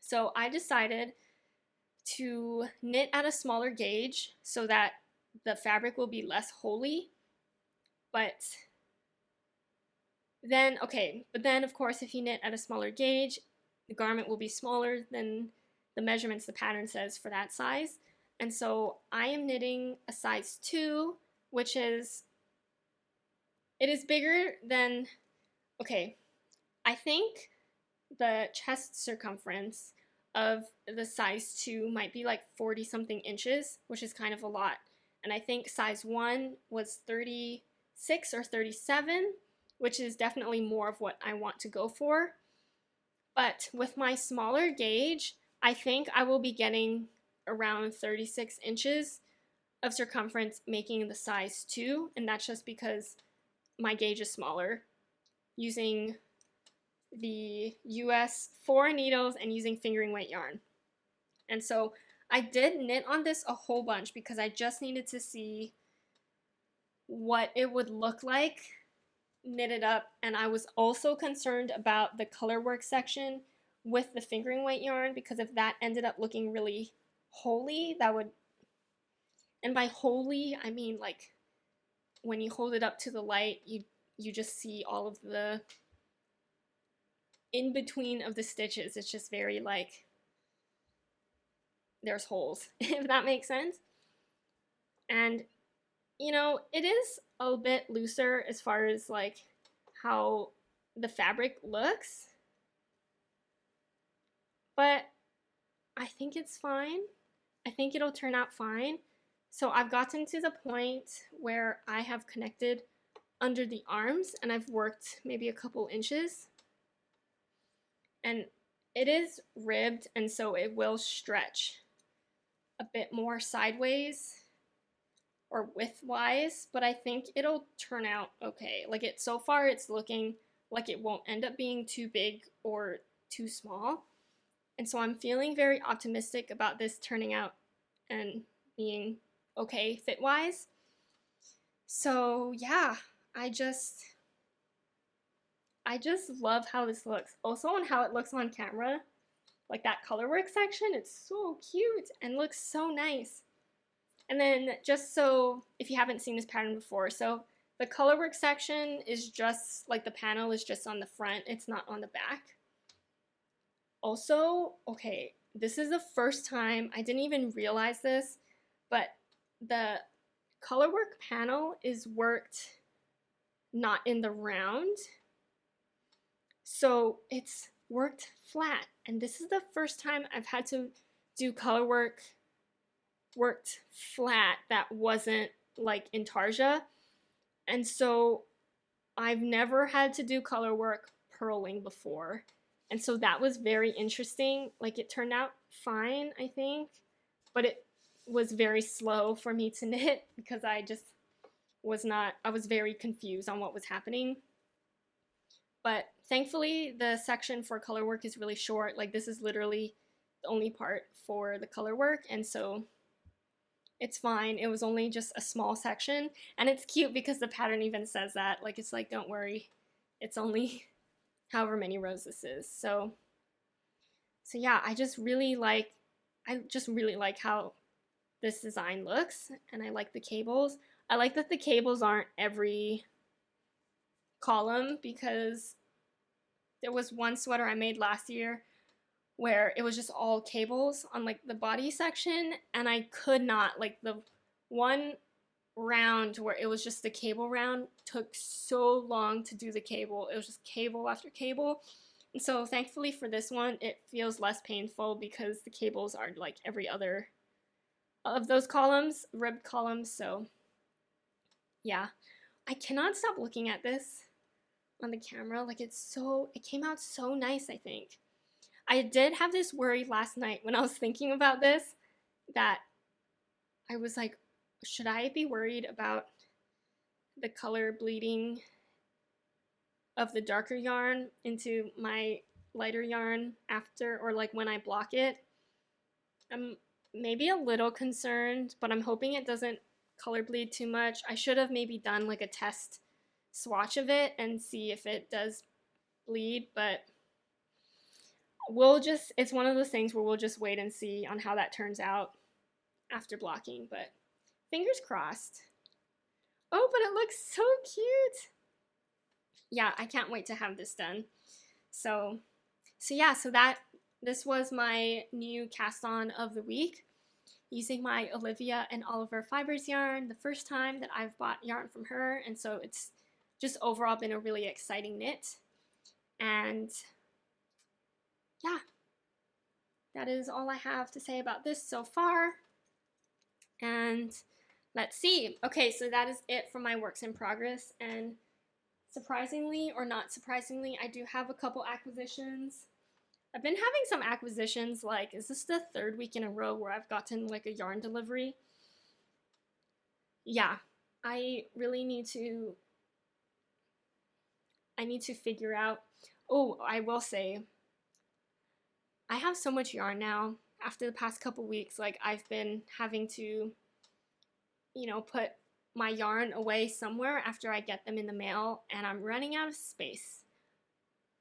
So I decided to knit at a smaller gauge so that the fabric will be less holy. But then of course, if you knit at a smaller gauge, the garment will be smaller than the measurements the pattern says for that size. And so I am knitting a size 2, which is, it is bigger than, I think the chest circumference of the size 2 might be like 40 something inches, which is kind of a lot. And I think size 1 was 36 or 37, which is definitely more of what I want to go for. But with my smaller gauge, I think I will be getting around 36 inches of circumference making the size 2, and that's just because my gauge is smaller, using the US 4 needles and using fingering weight yarn. And so I did knit on this a whole bunch because I just needed to see what it would look like knitted up, and I was also concerned about the color work section with the fingering weight yarn, because if that ended up looking really holy, that would, and by holy I mean like when you hold it up to the light, you just see all of the in between of the stitches. It's just very like, there's holes, if that makes sense. And you know, it is a bit looser as far as like how the fabric looks, but I think it's fine. I think it'll turn out fine. So I've gotten to the point where I have connected under the arms and I've worked maybe a couple inches, and it is ribbed, and so it will stretch a bit more sideways or widthwise, but I think it'll turn out okay. Like so far it's looking like it won't end up being too big or too small. And so I'm feeling very optimistic about this turning out and being okay fit-wise. So yeah, I just love how this looks. Also on how it looks on camera, like that colorwork section, it's so cute and looks so nice. And then just so, if you haven't seen this pattern before, so the colorwork section is just, like the panel is just on the front, it's not on the back. Also, okay, this is the first time, I didn't even realize this, but the colorwork panel is worked not in the round, so it's worked flat. And this is the first time I've had to do colorwork worked flat that wasn't like intarsia. And so I've never had to do colorwork purling before. And so that was very interesting. Like it turned out fine, I think, but it was very slow for me to knit because I just I was very confused on what was happening. But thankfully the section for color work is really short. Like this is literally the only part for the color work, and so it's fine. It was only just a small section, and it's cute because the pattern even says that. Like it's like, don't worry, it's only however many rows this is. So yeah, I just really like how this design looks, and I like the cables. I like that the cables aren't every column, because there was one sweater I made last year where it was just all cables on like the body section, and I could not, like the one round where it was just the cable round took so long to do the cable. It was just cable after cable. And so thankfully for this one, it feels less painful because the cables are like every other of those columns, ribbed columns. So yeah, I cannot stop looking at this on the camera. Like it came out so nice, I think. I did have this worry last night when I was thinking about this, that I was like, should I be worried about the color bleeding of the darker yarn into my lighter yarn after, or like when I block it? I'm maybe a little concerned, but I'm hoping it doesn't color bleed too much. I should have maybe done like a test swatch of it and see if it does bleed, but it's one of those things where we'll just wait and see on how that turns out after blocking, but fingers crossed. Oh, but it looks so cute. Yeah, I can't wait to have this done. So this was my new cast on of the week, using my Olivia and Oliver Fibers yarn, the first time that I've bought yarn from her, and so it's just overall been a really exciting knit. And yeah, that is all I have to say about this so far. And let's see. Okay, so that is it for my works in progress, and surprisingly or not surprisingly, I do have a couple acquisitions. I've been having some acquisitions, like, is this the third week in a row where I've gotten like a yarn delivery? Yeah, I really need to figure out. Oh, I will say, I have so much yarn now. After the past couple weeks, like I've been having to, put my yarn away somewhere after I get them in the mail, and I'm running out of space.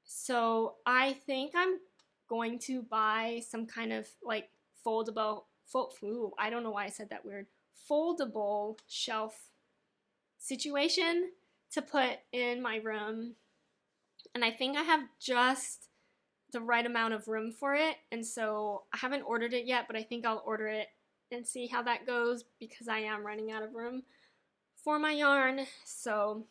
So I think I'm going to buy some kind of like I don't know why I said that weird, foldable shelf situation to put in my room. And I think I have just the right amount of room for it, and so I haven't ordered it yet, but I think I'll order it and see how that goes, because I am running out of room for my yarn. So,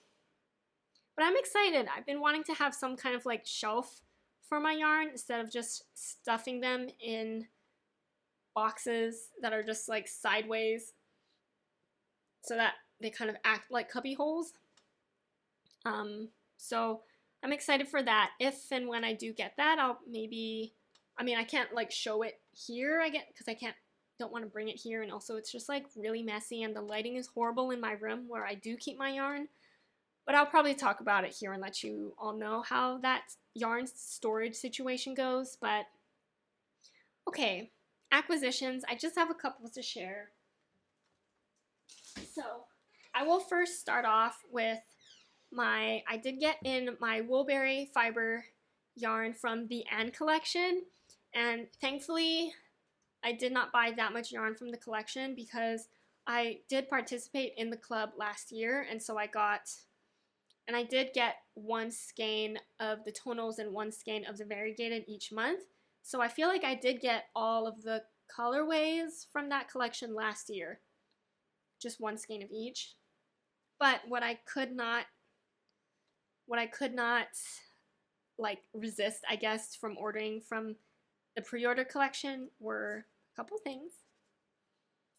but I'm excited. I've been wanting to have some kind of like shelf for my yarn instead of just stuffing them in boxes that are just like sideways, so that they kind of act like cubby holes. So I'm excited for that. If and when I do get that, I can't like show it here, because I don't want to bring it here, and also it's just like really messy, and the lighting is horrible in my room where I do keep my yarn. but I'll probably talk about it here and let you all know how that yarn storage situation goes. But okay, acquisitions. I just have a couple to share. So I will first start off with I did get in my Woolberry Fiber yarn from the Anne collection, and thankfully I did not buy that much yarn from the collection because I did participate in the club last year, and so I did get one skein of the tonals and one skein of the variegated each month. So I feel like I did get all of the colorways from that collection last year. Just one skein of each. But what I could not like resist, I guess, from ordering from the pre-order collection were a couple things.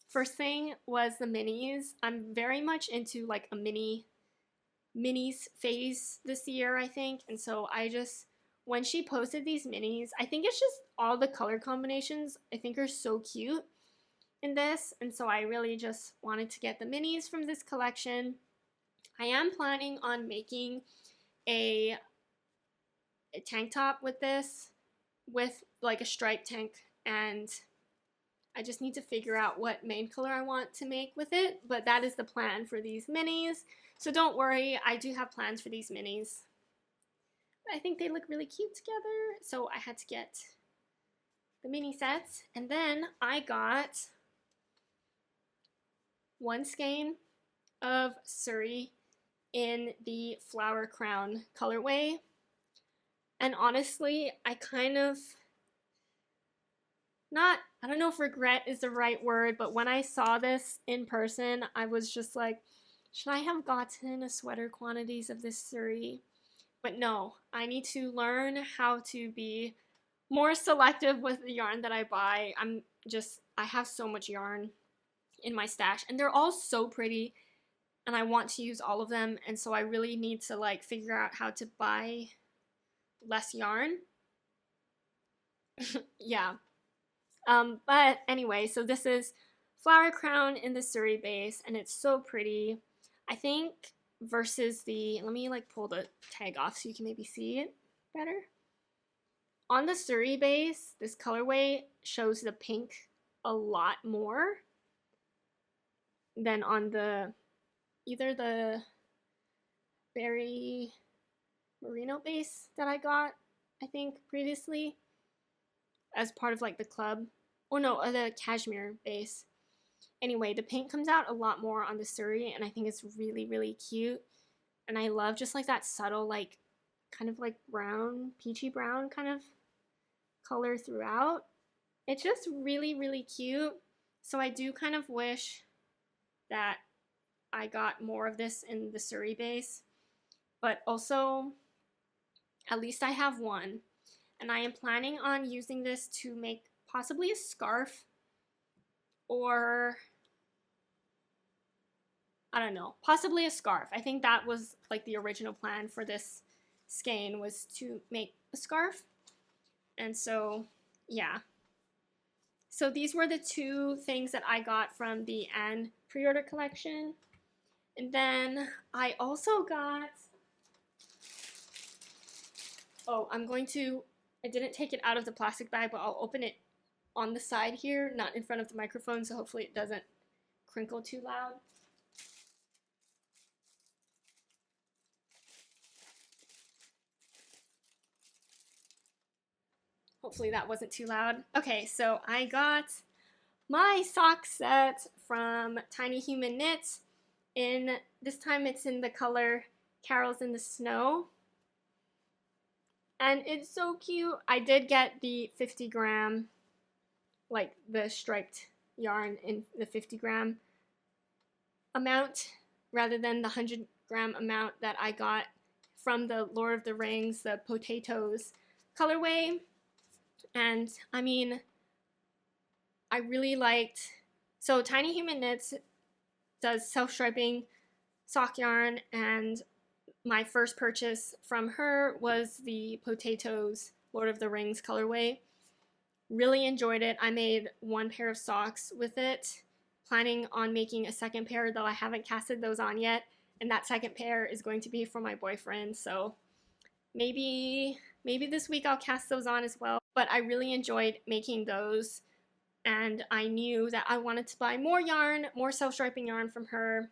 First thing was the minis. I'm very much into like a minis phase this year, I think. And so when she posted these minis, I think it's just all the color combinations I think are so cute in this. And so I really just wanted to get the minis from this collection. I am planning on making a tank top with this, with like a striped tank, and I just need to figure out what main color I want to make with it, but that is the plan for these minis. So don't worry, I do have plans for these minis. I think they look really cute together, so I had to get the mini sets. And then I got one skein of Sari in the flower crown colorway. And honestly, I don't know if regret is the right word, but when I saw this in person, I was just like, should I have gotten a sweater quantities of this Sari? But no, I need to learn how to be more selective with the yarn that I buy. I have so much yarn in my stash, and they're all so pretty, and I want to use all of them, and so I really need to like figure out how to buy less yarn. Yeah. But anyway, so this is flower crown in the Sari base, and it's so pretty. I think versus let me like pull the tag off so you can maybe see it better. On the Sari base, this colorway shows the pink a lot more than on either the berry merino base that I got, I think, previously as part of like the club, or no, the cashmere base. Anyway, the pink comes out a lot more on the Sari, and I think it's really, really cute. And I love just like that subtle, like kind of like brown, peachy brown kind of color throughout. It's just really, really cute. So I do kind of wish that I got more of this in the Sari base, but also at least I have one. And I am planning on using this to make possibly a scarf, or I don't know, possibly a scarf. I think that was like the original plan for this skein, was to make a scarf. And so, yeah. So these were the two things that I got from the Anne pre-order collection. And then I also got, I didn't take it out of the plastic bag, but I'll open it on the side here, not in front of the microphone, so hopefully it doesn't crinkle too loud. Hopefully that wasn't too loud. Okay, so I got my sock set from Tiny Human Knits. This time it's in the color Carols in the Snow. And it's so cute. I did get the 50 gram, like the striped yarn in the 50 gram amount rather than the 100 gram amount that I got from the Lord of the Rings, the Potatoes colorway. And I mean, I really liked, so Tiny Human Knits does self-striping sock yarn, and my first purchase from her was the Potatoes Lord of the Rings colorway. Really enjoyed it. I made one pair of socks with it, planning on making a second pair, though I haven't casted those on yet. and that second pair is going to be for my boyfriend. So maybe this week I'll cast those on as well. But I really enjoyed making those, and I knew that I wanted to buy more yarn, more self-striping yarn from her.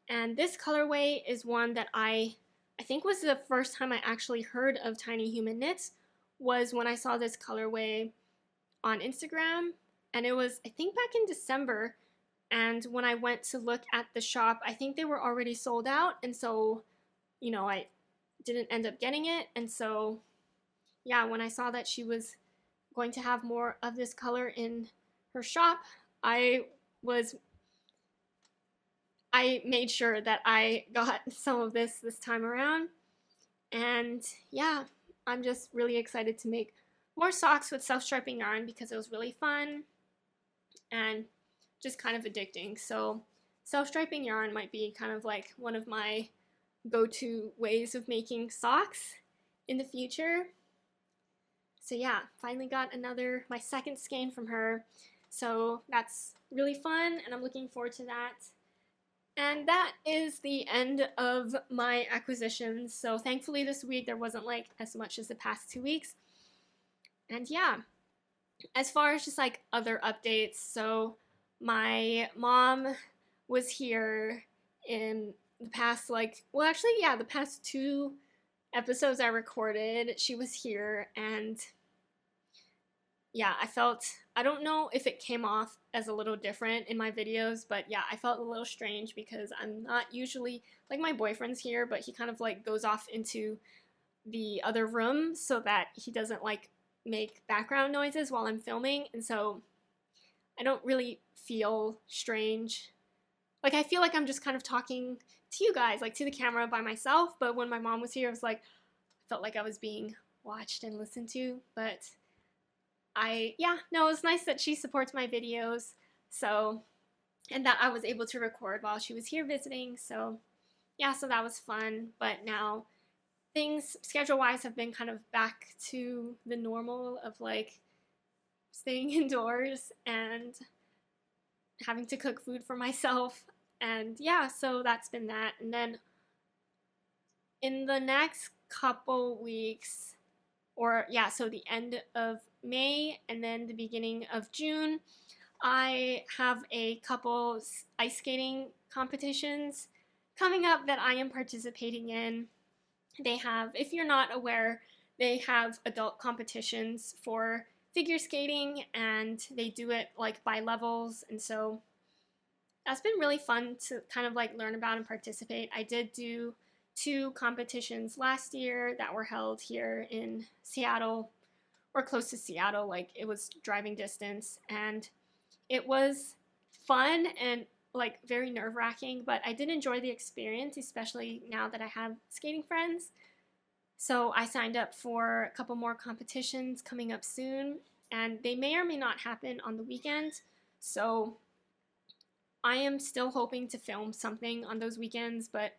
And this colorway is one that I think was the first time I actually heard of Tiny Human Knits, was when I saw this colorway on Instagram, and it was, I think, back in December. And when I went to look at the shop, I think they were already sold out, and so, you know, I didn't end up getting it. And so, yeah, when I saw that she was going to have more of this color in her shop, I made sure that I got some of this time around. And yeah, I'm just really excited to make more socks with self-striping yarn because it was really fun and just kind of addicting. So self-striping yarn might be kind of like one of my go-to ways of making socks in the future. So yeah, finally got my second skein from her. So that's really fun, and I'm looking forward to that. And that is the end of my acquisitions. So thankfully this week there wasn't like as much as the past 2 weeks. And yeah, as far as just like other updates, so my mom was here in the past the past 2 episodes I recorded. She was here, and yeah, I don't know if it came off as a little different in my videos, but yeah, I felt a little strange because I'm not usually, like, my boyfriend's here, but he kind of like goes off into the other room so that he doesn't like make background noises while I'm filming, and so I don't really feel strange. Like, I feel like I'm just kind of talking to you guys, like to the camera by myself, but when my mom was here, I felt like I was being watched and listened to. But it was nice that she supports my videos, so, and that I was able to record while she was here visiting, so yeah, so that was fun. But now things schedule-wise have been kind of back to the normal of like staying indoors and having to cook food for myself, and yeah, so that's been that. And then in the next couple weeks, so the end of May and then the beginning of June, I have a couple ice skating competitions coming up that I am participating in. They have, if you're not aware, they have adult competitions for figure skating, and they do it like by levels, and so that's been really fun to kind of like learn about and participate. I did do 2 competitions last year that were held here in Seattle, or close to Seattle, like it was driving distance, and it was fun and like very nerve-wracking, but I did enjoy the experience, especially now that I have skating friends. So I signed up for a couple more competitions coming up soon, and they may or may not happen on the weekend, so I am still hoping to film something on those weekends, but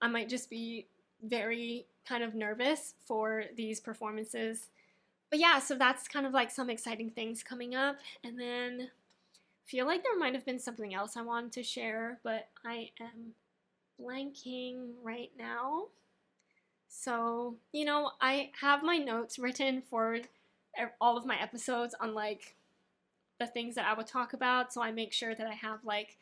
I might just be very kind of nervous for these performances. But yeah, so that's kind of like some exciting things coming up. And then I feel like there might have been something else I wanted to share, but I am blanking right now. So, you know, I have my notes written for all of my episodes on like the things that I would talk about, so I make sure that I have like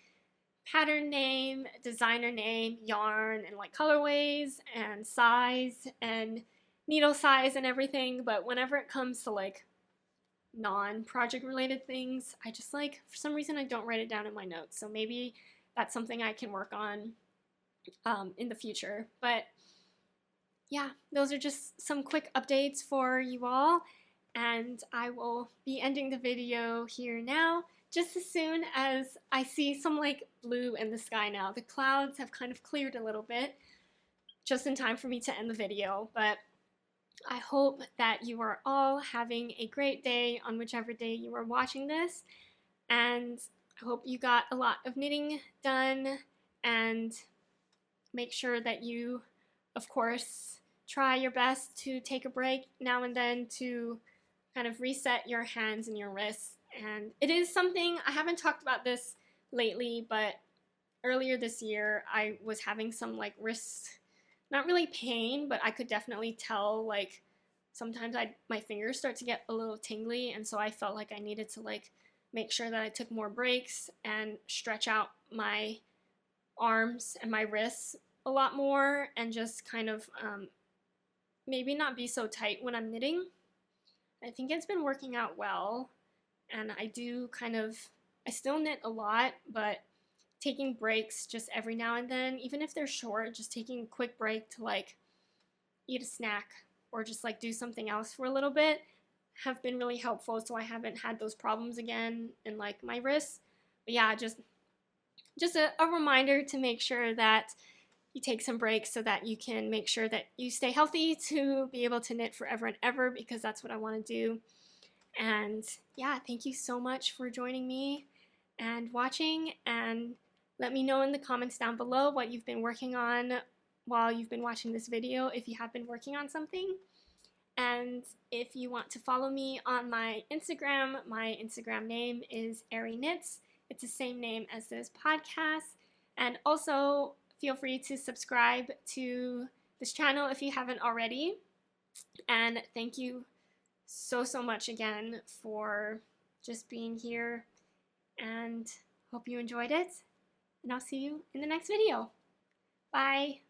pattern name, designer name, yarn, and like colorways and size and needle size and everything. But whenever it comes to like non-project related things, I just like, for some reason I don't write it down in my notes, so maybe that's something I can work on in the future. But yeah, those are just some quick updates for you all, and I will be ending the video here now just as soon as I see some like blue in the sky now. The clouds have kind of cleared a little bit just in time for me to end the video, but I hope that you are all having a great day on whichever day you are watching this, and I hope you got a lot of knitting done, and make sure that you, of course, try your best to take a break now and then to kind of reset your hands and your wrists. And it is something, I haven't talked about this lately, but earlier this year I was having some like wrist, not really pain, but I could definitely tell like sometimes my fingers start to get a little tingly, and so I felt like I needed to like make sure that I took more breaks and stretch out my arms and my wrists a lot more, and just kind of maybe not be so tight when I'm knitting. I think it's been working out well, and I still knit a lot, but taking breaks just every now and then, even if they're short, just taking a quick break to like eat a snack or just like do something else for a little bit have been really helpful, so I haven't had those problems again in like my wrists. But yeah, just a reminder to make sure that you take some breaks so that you can make sure that you stay healthy to be able to knit forever and ever, because that's what I want to do. And yeah, thank you so much for joining me and watching, and let me know in the comments down below what you've been working on while you've been watching this video, if you have been working on something. And if you want to follow me on my Instagram name is arieknits. It's the same name as this podcast. And also feel free to subscribe to this channel if you haven't already. And thank you so much again for just being here, and hope you enjoyed it. And I'll see you in the next video. Bye.